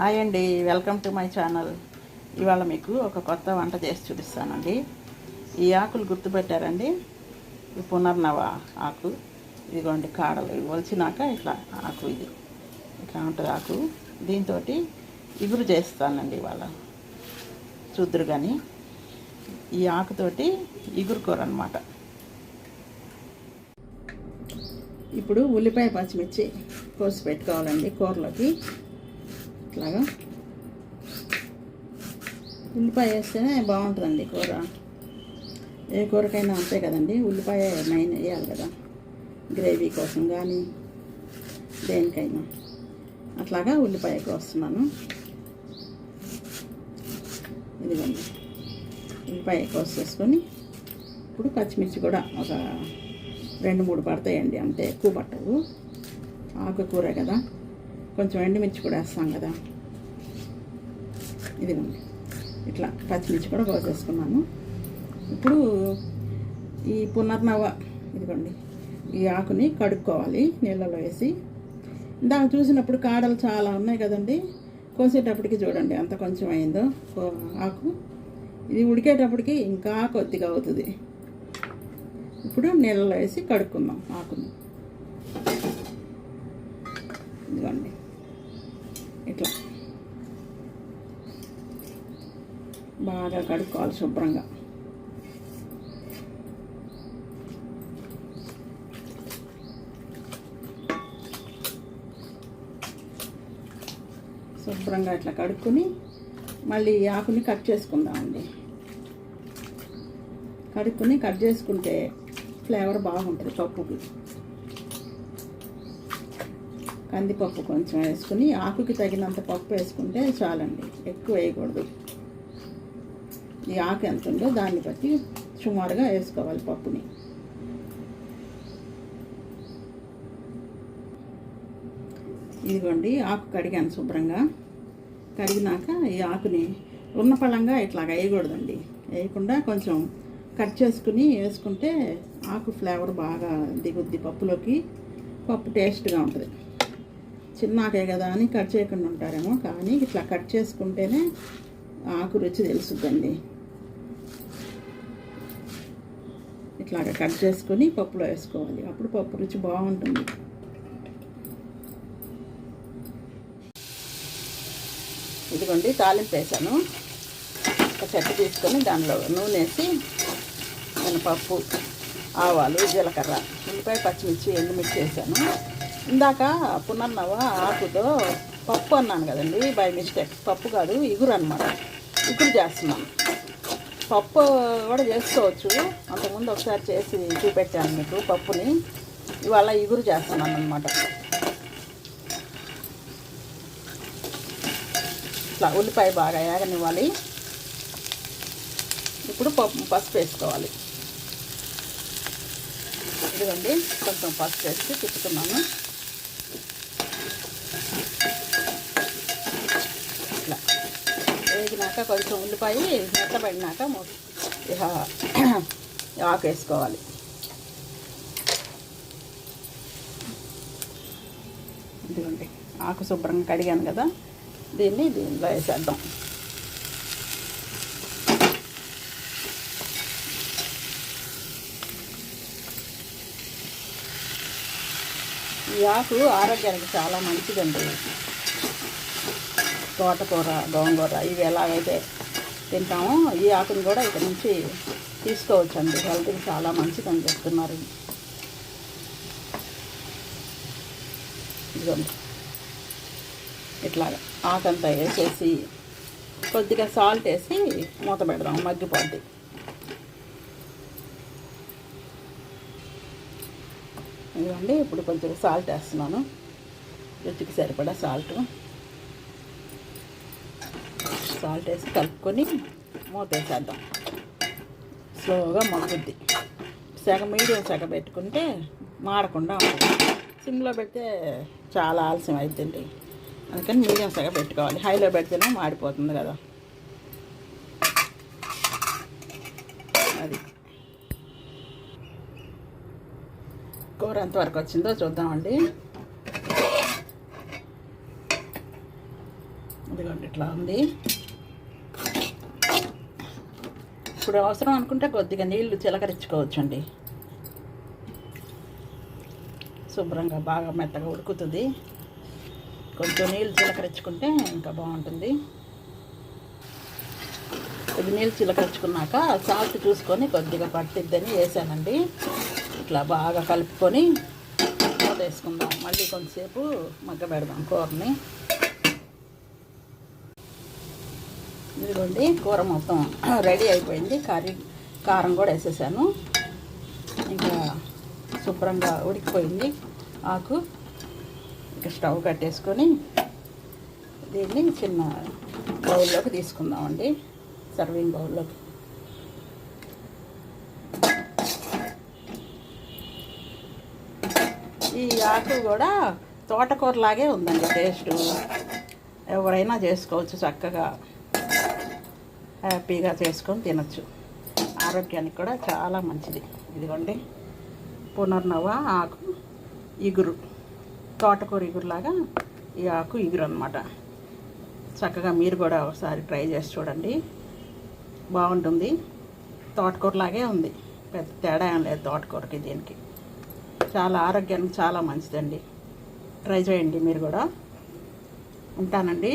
Hi అండి, welcome to my channel. ఇవాళ మీకు ఒక కొత్త వంట చేసి చూపిస్తానండి. ఈ ఆకులు గుర్తుపెట్టారండి? ఈ పునర్నవ ఆకు. ఇదిగోండి కాడలు ఒలిచినాక ఇట్లా ఆకు, ఇది ఇట్లా ఉంటుంది ఆకు. దీంతో ఇగురు చేస్తానండి ఇవాళ. చూద్దరు కానీ ఈ ఆకుతోటి ఇగురు కూర అన్నమాట. ఇప్పుడు ఉల్లిపాయ పచ్చిమిర్చి కోసి పెట్టుకోవాలండి కూరలోకి. ఇట్లాగా ఉల్లిపాయ వేస్తేనే బాగుంటుందండి కూర. ఏ కూరకైనా అంతే కదండి, ఉల్లిపాయ మెయిన్ వేయాలి కదా, గ్రేవీ కోసం కానీ దేనికైనా. అట్లాగా ఉల్లిపాయ కోస్తున్నాను. ఇదిగోండి ఉల్లిపాయ కోసేసుకొని ఇప్పుడు పచ్చిమిర్చి కూడా ఒక 2-3 పడతాయండి, అంతే, ఎక్కువ పట్టవు. ఆకుకూర కదా, కొంచెం ఎండుమిర్చి కూడా వేస్తాం కదా. ఇదిగోండి ఇట్లా పచ్చిమిర్చి కూడా కోసేసుకున్నాను. ఇప్పుడు ఈ పునర్నవ, ఇదిగోండి ఈ ఆకుని కడుక్కోవాలి నీళ్ళలో వేసి. దాన్ని చూసినప్పుడు కాడలు చాలా ఉన్నాయి కదండి, కోసేటప్పటికి చూడండి అంత కొంచెం అయిందో ఆకు. ఇది ఉడికేటప్పటికి ఇంకా కొద్దిగా అవుతుంది. ఇప్పుడు నీళ్ళలో వేసి కడుక్కుందాం ఆకుని. ఇదిగోండి ఇట్లా బాగా కడుక్కోవాలి శుభ్రంగా. శుభ్రంగా ఇట్లా కడుక్కొని మళ్ళీ ఈ ఆకుని కట్ చేసుకుందామండి. కడుక్కొని కట్ చేసుకుంటే ఫ్లేవర్ బాగుంటుంది పప్పుకి. కందిపప్పు కొంచెం వేసుకుని ఆకుకి తగినంత పప్పు వేసుకుంటే చాలండి, ఎక్కువ వేయకూడదు. ఈ ఆకు ఎంత ఉందో దాన్ని బట్టి సుమారుగా వేసుకోవాలి పప్పుని. ఇదిగోండి ఆకు కడిగాను శుభ్రంగా. కడిగినాక ఈ ఆకుని ఉన్నపళంగా ఇట్లాగా వేయకూడదండి, వేయకుండా కొంచెం కట్ చేసుకుని వేసుకుంటే ఆకు ఫ్లేవర్ బాగా దిగుద్ది పప్పులోకి. పప్పు టేస్ట్గా ఉంటుంది. చిన్నాకే కదా అని కట్ చేయకుండా ఉంటారేమో, కానీ ఇట్లా కట్ చేసుకుంటేనే ఆకు రుచి తెలుస్తుందండి. ఇట్లాగా కట్ చేసుకొని పప్పులో వేసుకోవాలి, అప్పుడు పప్పు రుచి బాగుంటుంది. ఇదిగోండి తాలింపు వేసాను. ఒక చెట్టు తీసుకొని దానిలో నూనె వేసి మినపప్పు, ఆవాలు, జీలకర్ర, ఉల్లిపాయ, పచ్చిమిర్చి, ఎండుమిర్చి వేసాను. ఇందాక పునర్నవ ఆకుతో పప్పు అన్నాను కదండి, బై మిస్టేక్. పప్పు కాదు, ఇగురు అనమాట. ఇగురు చేస్తున్నాను. పప్పు కూడా చేసుకోవచ్చు, అంతకుముందు ఒకసారి చేసి చూపెట్టాను మీకు పప్పుని. ఇవాళ ఇగురు చేస్తున్నాను అనమాట. ఇట్లా ఉల్లిపాయ బాగా ఏగనివ్వాలి. ఇప్పుడు పసుపు వేసుకోవాలి. ఇదిగోండి కొంచెం పసుపు వేసి తిప్పుతున్నాను. ఇట్లా వేగినాక కొంచెం ఉల్లిపాయ మెత్తబడినాక ఇక ఆకు వేసుకోవాలి. ఇదిగోండి ఆకు శుభ్రంగా కడిగాను కదా, దీనిలో వేసేద్దాం. ఈ ఆకు ఆరోగ్యానికి చాలా మంచిదండి. తోటకూర, గోంగూర ఇవి ఎలాగైతే తింటామో ఈ ఆకుని కూడా ఇక్కడ నుంచి తీసుకోవచ్చండి. హెల్త్కి చాలా మంచిదని చెప్తున్నారు. ఇదిగోండి ఇట్లాగా ఆకంతా వేసేసి కొద్దిగా సాల్ట్ వేసి మూత పెడదాం, మగ్గిపోద్ది. ఇదిగోండి ఇప్పుడు కొంచెం సాల్ట్ వేస్తున్నాను, రుచికి సరిపడా సాల్ట్ వేసి కలుపుకొని మూత వేసేద్దాం. స్లోగా మగ్గుద్ది. మీడియం సెగ పెట్టుకుంటే మాడకుండా ఉంటుంది. సిమ్లో పెడితే చాలా ఆలస్యం అవుతుంది, అందుకని మీడియం సెగ పెట్టుకోవాలి. హైలో పెడితేనే మాడిపోతుంది కదా. అది కూర ఎంతవరకు వచ్చిందో చూద్దామండి. ఇదిగోండి ఇట్లా ఉంది. ఇప్పుడు అవసరం అనుకుంటే కొద్దిగా నీళ్లు చిలకరించుకోవచ్చండి. శుభ్రంగా బాగా మెత్తగా ఉడుకుతుంది. కొంచెం నీళ్ళు చిలకరించుకుంటే ఇంకా బాగుంటుంది. ఇది నీళ్ళు చిలకరించుకున్నాక సాల్ట్ చూసుకొని కొద్దిగా పట్టిద్దని వేసానండి. ఇట్లా బాగా కలుపుకొని మూత వేసుకుందాం. మళ్ళీ కొంతసేపు మగ్గబెడదాం కూరని. ఇదిగోండి కూర మొత్తం రెడీ అయిపోయింది. కారం కూడా వేసేసాను. ఇంకా శుభ్రంగా ఉడికిపోయింది ఆకు. ఇంకా స్టవ్ కట్టేసుకొని దీన్ని చిన్న బౌల్లోకి తీసుకుందామండి. సర్వింగ్ బౌల్లోకి. ఈ ఆకు కూడా తోటకూరలాగే ఉందండి టేస్టు. ఎవరైనా చేసుకోవచ్చు, చక్కగా హ్యాపీగా చేసుకొని తినచ్చు. ఆరోగ్యానికి కూడా చాలా మంచిది. ఇదిగోండి పునర్నవ ఆకు ఇగురు, తోటకూర ఇగురులాగా ఈ ఆకు ఇగురు అన్నమాట. చక్కగా మీరు కూడా ఒకసారి ట్రై చేసి చూడండి, బాగుంటుంది. తోటకూరలాగే ఉంది, పెద్ద తేడా ఏం లేదు తోటకూరకి దీనికి. చాలా ఆరోగ్యానికి చాలా మంచిదండి. ట్రై చేయండి మీరు కూడా. ఉంటానండి.